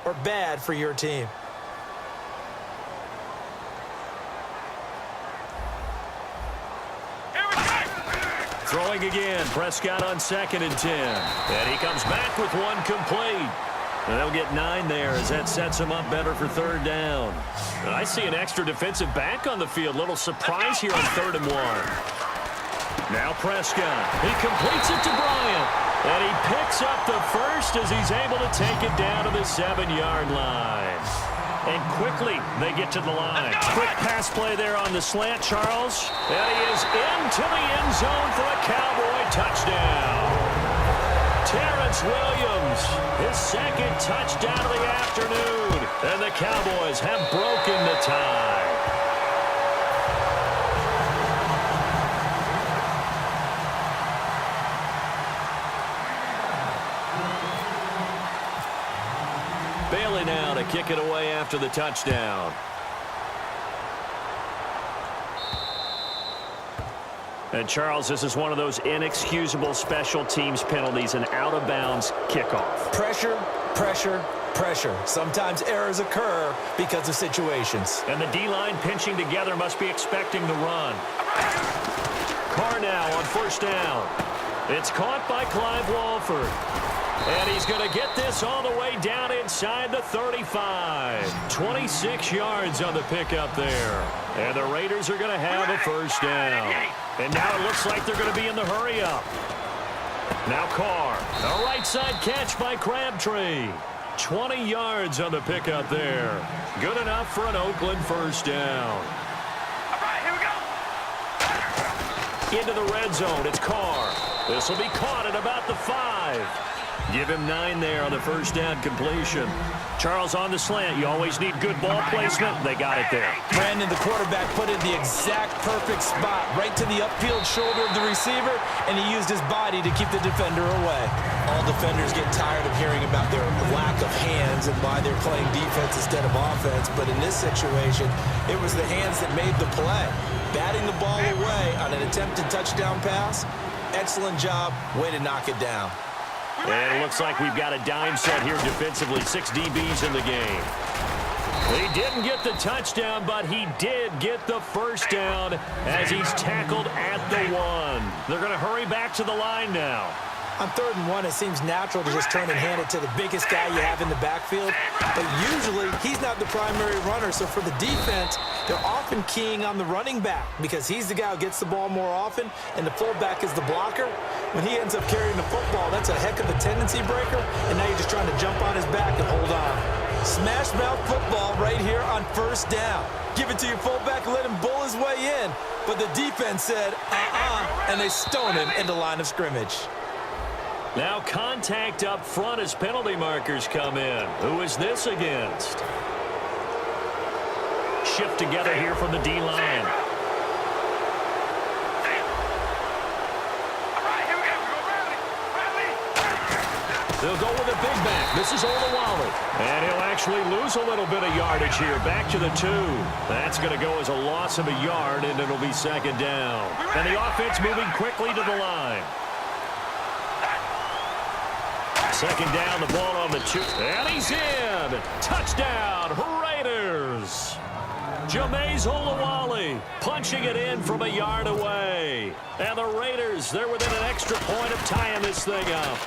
or bad for your team. Throwing again, Prescott on 2nd and 10. And he comes back with one complete. And they'll get 9 there as that sets him up better for 3rd down. And I see an extra defensive back on the field. Little surprise here on 3rd and 1. Now Prescott. He completes it to Bryant. And he picks up the first as he's able to take it down to the 7-yard line. And quickly, they get to the line. Quick pass play there on the slant, Charles. And he is into the end zone for a Cowboy touchdown. Terrence Williams, his 2nd touchdown of the afternoon. And the Cowboys have broken the tie. Bailey now to kick it away after the touchdown. And, Charles, this is one of those inexcusable special teams penalties, an out-of-bounds kickoff. Pressure, pressure, pressure. Sometimes errors occur because of situations. And the D-line pinching together must be expecting the run. Carr now on 1st down. It's caught by Clive Walford. And he's going to get this all the way down inside the 35. 26 yards on the pickup there. And the Raiders are going to have a 1st down. And now it looks like they're going to be in the hurry-up. Now Carr. A right side catch by Crabtree. 20 yards on the pickup there. Good enough for an Oakland 1st down. All right, here we go. Into the red zone. It's Carr. This will be caught at about the 5. Give him 9 there on the 1st down completion. Charles on the slant. You always need good ball placement. They got it there. Brandon, the quarterback, put it in the exact perfect spot, right to the upfield shoulder of the receiver, and he used his body to keep the defender away. All defenders get tired of hearing about their lack of hands and why they're playing defense instead of offense, but in this situation, it was the hands that made the play. Batting the ball away on an attempted touchdown pass, excellent job, way to knock it down. And it looks like we've got a dime set here defensively. 6 DBs in the game. He didn't get the touchdown, but he did get the 1st down as he's tackled at the 1. They're going to hurry back to the line now. On 3rd and 1, it seems natural to just turn and hand it to the biggest guy you have in the backfield. But usually, he's not the primary runner. So for the defense, they're often keying on the running back because he's the guy who gets the ball more often, and the fullback is the blocker. When he ends up carrying the football, that's a heck of a tendency breaker, and now you're just trying to jump on his back and hold on. Smash mouth football right here on 1st down. Give it to your fullback, let him bull his way in. But the defense said, and they stone him into line of scrimmage. Now contact up front as penalty markers come in. Who is this against? Shift together here from the D-line. They'll go with a big back. This is Olawale. And he'll actually lose a little bit of yardage here. Back to the 2. That's going to go as a loss of a yard, and it'll be 2nd down. And the offense moving quickly to the line. 2nd down, the ball on the 2. And he's in. Touchdown, Raiders. Jameis Olawale punching it in from a yard away. And the Raiders, they're within an extra point of tying this thing up.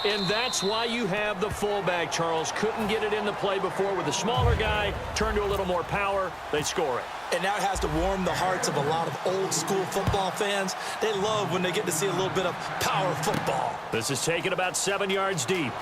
And that's why you have the fullback, Charles. Couldn't get it in the play before with the smaller guy. Turned to a little more power. They score it. And now it has to warm the hearts of a lot of old-school football fans. They love when they get to see a little bit of power football. This is taken about 7 yards deep.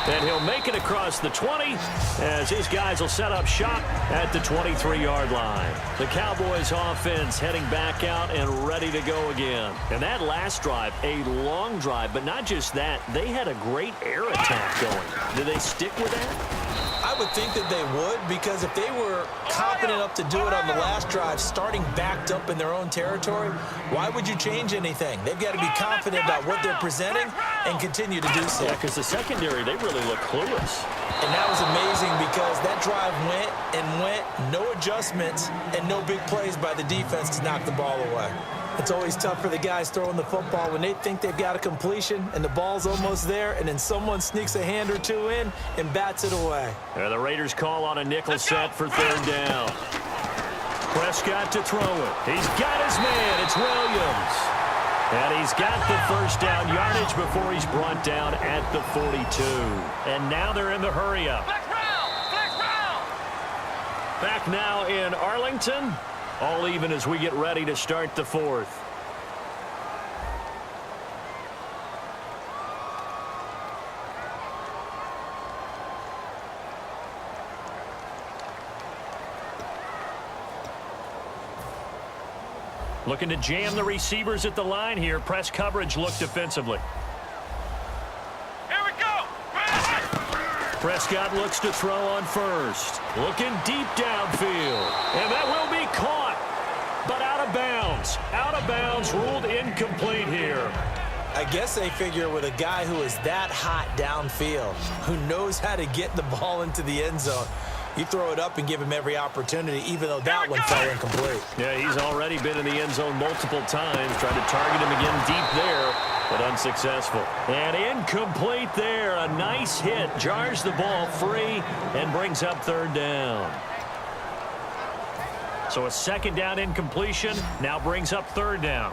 And he'll make it across the 20 as his guys will set up shop at the 23-yard line. The Cowboys offense heading back out and ready to go again. And that last drive, a long drive, but not just that. They had a great air attack going. Did they stick with that? I would think that they would, because if they were confident enough to do it on the last drive, starting backed up in their own territory, why would you change anything? They've got to be confident about what they're presenting and continue to do so. Yeah, because the secondary, they really look clueless. And that was amazing because that drive went and went, no adjustments and no big plays by the defense to knock the ball away. It's always tough for the guys throwing the football when they think they've got a completion and the ball's almost there, and then someone sneaks a hand or two in and bats it away. The Raiders call on a nickel set for third down. Prescott to throw it. He's got his man. It's Williams. And he's got the first down yardage before he's brought down at the 42. And now they're in the hurry-up. Back now in Arlington. All even as we get ready to start the fourth. Looking to jam the receivers at the line here. Press coverage looked defensively. Here we go. Prescott looks to throw on first. Looking deep downfield. And that will be caught. But out of bounds. Out of bounds, ruled incomplete here. I guess they figure with a guy who is that hot downfield, who knows how to get the ball into the end zone, you throw it up and give him every opportunity, even though that one fell incomplete. Yeah, he's already been in the end zone multiple times. Tried to target him again deep there, but unsuccessful. And incomplete there. A nice hit. Jars the ball free and brings up third down. So a second down incompletion now brings up third down.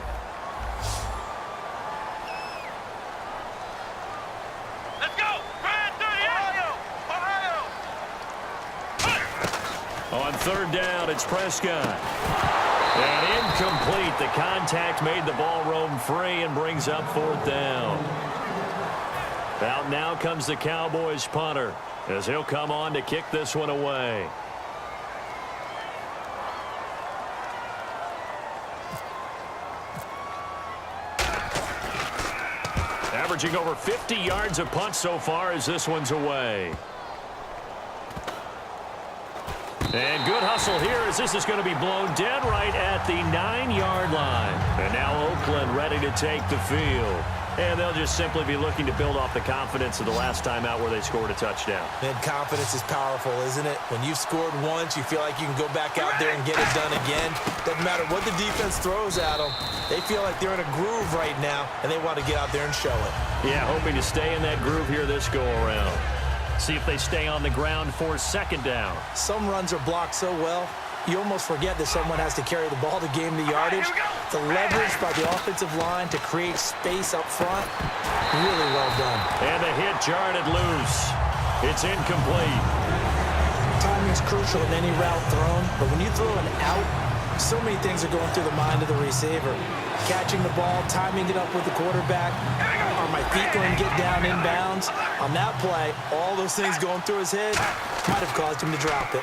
Let's go. Ohio. On third down, it's Prescott. And incomplete. The contact made the ball roam free and brings up fourth down. Out now comes the Cowboys punter as he'll come on to kick this one away. Averaging over 50 yards a punt so far as this one's away. And good hustle here as this is going to be blown dead right at the 9-yard line. And now Oakland ready to take the field. And they'll just simply be looking to build off the confidence of the last time out where they scored a touchdown. And confidence is powerful, isn't it? When you've scored once, you feel like you can go back out there and get it done again. Doesn't matter what the defense throws at them. They feel like they're in a groove right now, and they want to get out there and show it. Yeah, hoping to stay in that groove here this go-around. See if they stay on the ground for second down. Some runs are blocked so well, you almost forget that someone has to carry the ball to gain the yardage. The leverage by the offensive line to create space up front, really well done. And the hit jarred it loose. It's incomplete. Timing is crucial in any route thrown, but when you throw an out, so many things are going through the mind of the receiver. Catching the ball, timing it up with the quarterback. Are my feet going to get down inbounds? On that play, all those things going through his head might have caused him to drop it.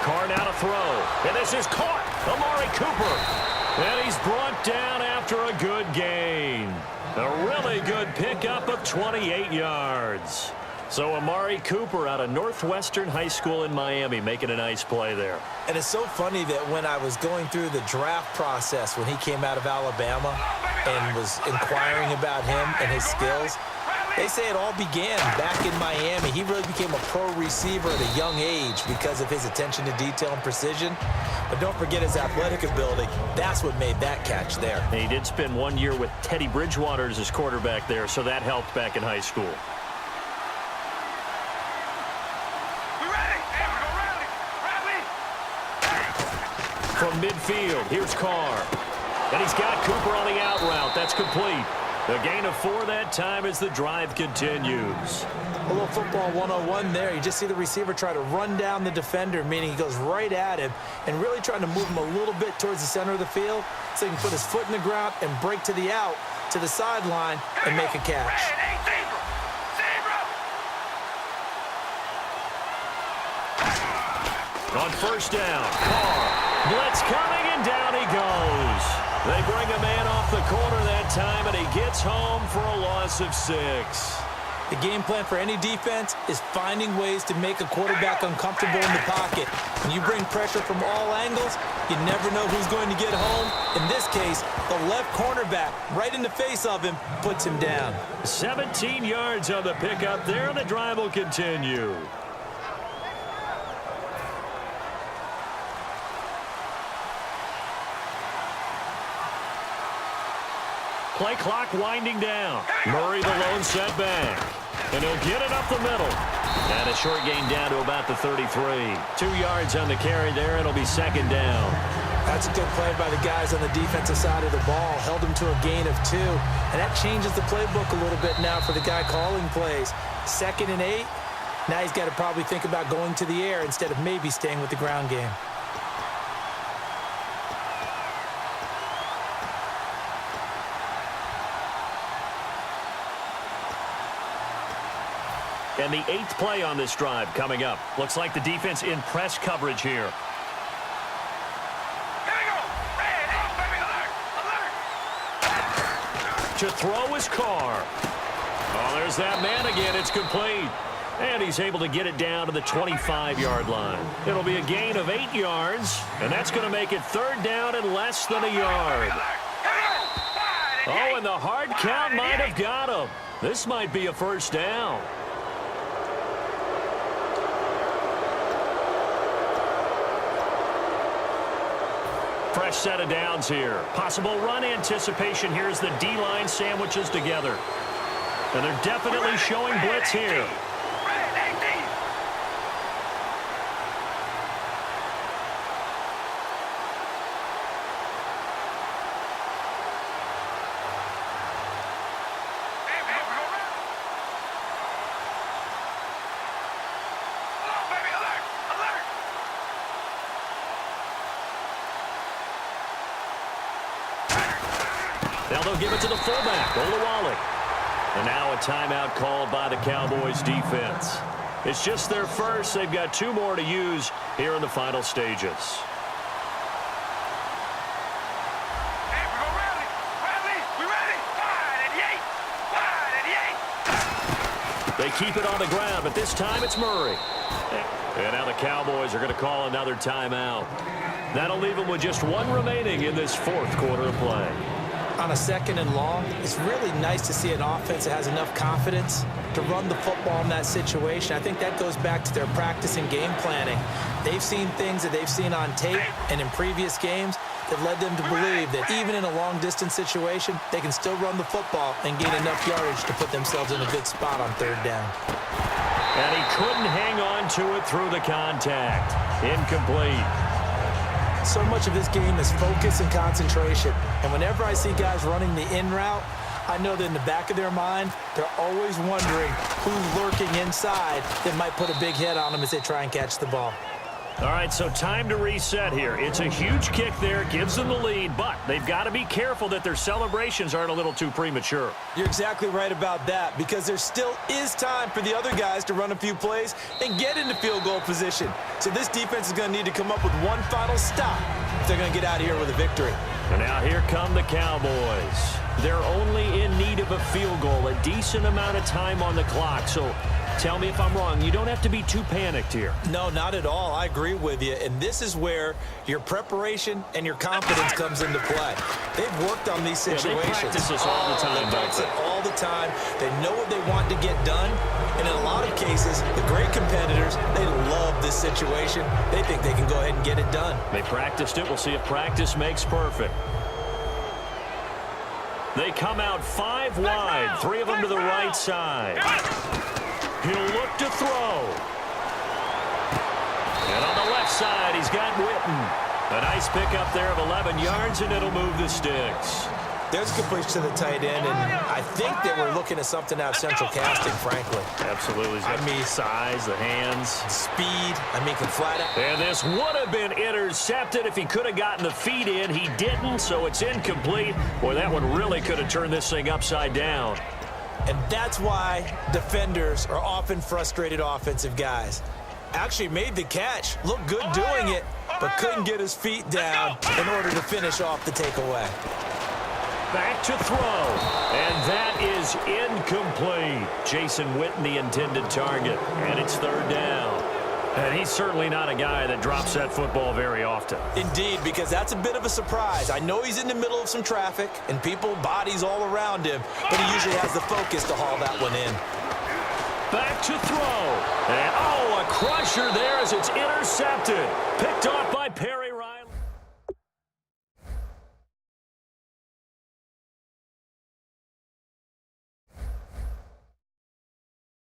Carr now to throw. And this is caught. Amari Cooper. And he's brought down after a good gain. A really good pickup of 28 yards. So Amari Cooper out of Northwestern High School in Miami making a nice play there. And it's so funny that when I was going through the draft process when he came out of Alabama and was inquiring about him and his skills, they say it all began back in Miami. He really became a pro receiver at a young age because of his attention to detail and precision. But don't forget his athletic ability. That's what made that catch there. And he did spend 1 year with Teddy Bridgewater as his quarterback there, so that helped back in high school. From midfield, here's Carr. And he's got Cooper on the out route. That's complete. A gain of 4 that time as the drive continues. A little football 101 there. You just see the receiver try to run down the defender, meaning he goes right at him and really trying to move him a little bit towards the center of the field so he can put his foot in the ground and break to the out, to the sideline, and make a catch. On first down, Carr. Blitz coming, and down he goes. They bring a man off the corner that time, and he gets home for a loss of 6. The game plan for any defense is finding ways to make a quarterback uncomfortable in the pocket. When you bring pressure from all angles, you never know who's going to get home. In this case, the left cornerback, right in the face of him, puts him down. 17 yards on the pickup there, and the drive will continue. Play clock winding down. Murray the lone setback. And he'll get it up the middle. And a short gain down to about the 33. 2 yards on the carry there. It'll be second down. That's a good play by the guys on the defensive side of the ball. Held him to a gain of 2. And that changes the playbook a little bit now for the guy calling plays. 2nd and 8. Now he's got to probably think about going to the air instead of maybe staying with the ground game. And the 8th play on this drive coming up. Looks like the defense in press coverage here. To throw his car. Oh, there's that man again. It's complete. And he's able to get it down to the 25-yard line. It'll be a gain of 8 yards, and that's going to make it 3rd down and less than a yard. Oh, and the hard count might have got him. This might be a first down. Fresh set of downs here. Possible run anticipation here as the D-line sandwiches together. And they're definitely showing blitz here. Now they'll give it to the fullback, Olawale. And now a timeout called by the Cowboys defense. It's just their first. They've got 2 more to use here in the final stages. Hey, we're going to rally. Rally. We ready. 5 and 8. 5 and 8. They keep it on the ground, but this time it's Murray. And now the Cowboys are going to call another timeout. That'll leave them with just 1 remaining in this 4th quarter of play. On a 2nd and long, it's really nice to see an offense that has enough confidence to run the football in that situation. I think that goes back to their practice and game planning. They've seen things that they've seen on tape and in previous games that led them to believe that even in a long-distance situation, they can still run the football and gain enough yardage to put themselves in a good spot on 3rd down. And he couldn't hang on to it through the contact. Incomplete. So much of this game is focus and concentration. And whenever I see guys running the in route, I know that in the back of their mind, they're always wondering who's lurking inside that might put a big hit on them as they try and catch the ball. All right, so time to reset here. It's a huge kick there, gives them the lead, but they've got to be careful that their celebrations aren't a little too premature. You're exactly right about that, because there still is time for the other guys to run a few plays and get into field goal position. So this defense is going to need to come up with one final stop if they're going to get out of here with a victory. And now here come the Cowboys. They're only in need of a field goal, a decent amount of time on the clock. So tell me if I'm wrong. You don't have to be too panicked here. No, not at all. I agree with you. And this is where your preparation and your confidence comes into play. They've worked on these situations. They practice this all the time. They practice it all the time. They know what they want to get done. And in a lot of cases, the great competitors, they love this situation. They think they can go ahead and get it done. They practiced it. We'll see if practice makes perfect. They come out 5 wide, 3 of them to the right side. He'll look to throw. And on the left side, he's got Witten. A nice pickup there of 11 yards, and it'll move the sticks. There's a completion to the tight end, and I think that we're looking at something out of central casting, frankly. Absolutely. I mean, size, the hands. Speed, can flat out. And this would have been intercepted if he could have gotten the feet in. He didn't, so it's incomplete. Boy, that one really could have turned this thing upside down. And that's why defenders are often frustrated offensive guys. Actually made the catch, looked good doing it, but couldn't get his feet down in order to finish off the takeaway. Back to throw, and that is incomplete. Jason Witten, the intended target, and it's 3rd down. And he's certainly not a guy that drops that football very often. Indeed, because that's a bit of a surprise. I know he's in the middle of some traffic and people, bodies all around him, but he usually has the focus to haul that one in. Back to throw, and a crusher there as it's intercepted. Picked off by Perry.